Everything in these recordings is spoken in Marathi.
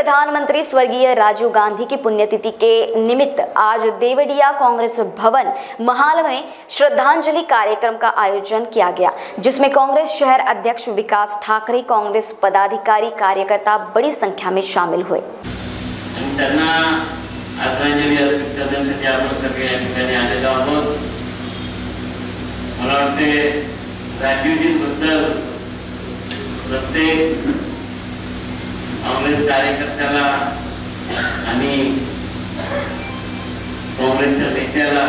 प्रधानमंत्री स्वर्गीय राजीव गांधी की पुण्यतिथि के निमित्त आज देवड़िया कांग्रेस भवन महाल में श्रद्धांजलि कार्यक्रम का आयोजन किया गया, जिसमें कांग्रेस शहर अध्यक्ष विकास ठाकरे, कांग्रेस पदाधिकारी, कार्यकर्ता बड़ी संख्या में शामिल हुए। काँग्रेस कार्यकर्त्याला आणि काँग्रेसच्या नेत्याला,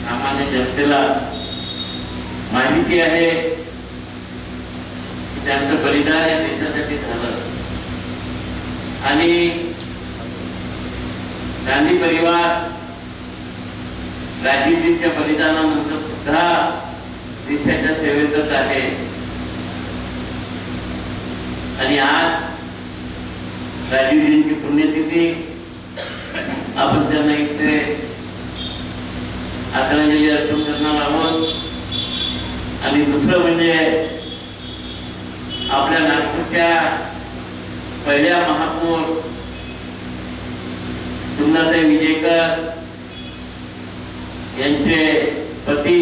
सामान्य जनतेला माहिती आहे की त्यांचं बलिदान या देशासाठी झालं आणि गांधी परिवार राजीवजींच्या बलिदानानंतर सुद्धा देशाच्या सेवेतच आहे आणि आज राजीवजींची पुण्यतिथी आपण त्यांना इथे आदरांजली अर्पण करणार आहोत। आणि दुसरं म्हणजे आपल्या नागपूरच्या पहिल्या महापौर सुंदरताई विजयकर यांचे पती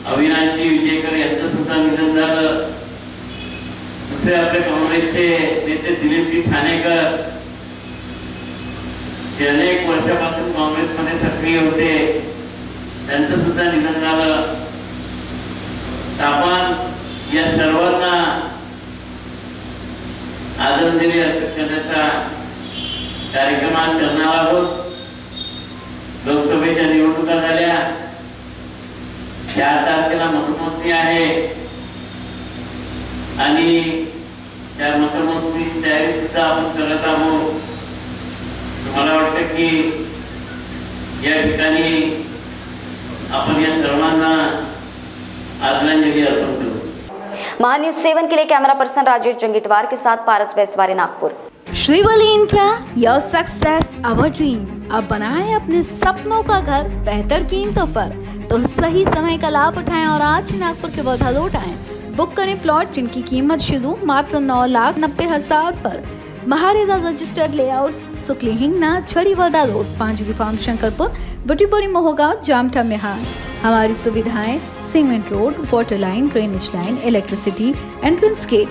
अविनाशजी विजयकर यांचं सुद्धा निधन झालं। दुसरे आपले काँग्रेसचे नेते दिलीपजी ठाणेकर जे अनेक वर्षापासून काँग्रेसमध्ये सक्रिय होते, त्यांचं सुद्धा निधन झालं। आपण या सर्वांना आदरांजली अर्पण करण्याचा कार्यक्रम आज करणार आहोत। लोकसभेच्या निवडणुका झाल्या, 4 तारखेला मतमोजणी आहे आणि त्या मतमोजणीची तयारी सुद्धा आपण करत आहोत। मला वाटतं की या ठिकाणी आपण या सर्वांना आदरांजली अर्पण करू। महान्यूज 7 के लिए कैमरा पर्सन राजेश जंगीटवार के साथ Paras Baiswari, Nagpur. Shrivali infra, your success our dream. अब बनाएं अपने सपनों का घर बेहतर कीमतों पर, तो सही समय का लाभ उठाएं और आज ही नागपुर के वर्धा लौट आएं। बुक करें प्लॉट जिनकी कीमत शुरू मात्र 9,90,000 पर। महारेदा रजिस्टर्ड लेआउट, सुकली हिंगना, छड़ी वर्धा रोड, 5 फार्म शंकरपुर, बुटीपुरी मोहगांव, जामठा मेहार। हमारी सुविधाएं cement road, water line, drainage line, electricity, entrance gate,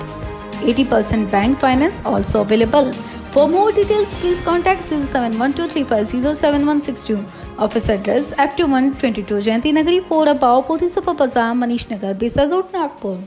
80% bank finance also available. For more details, please contact 071235076162. Office address F2122 Jayanti Nagari 4 above Bodhisattva Bazaar, Manish Nagar, Besar Road, Nagpur.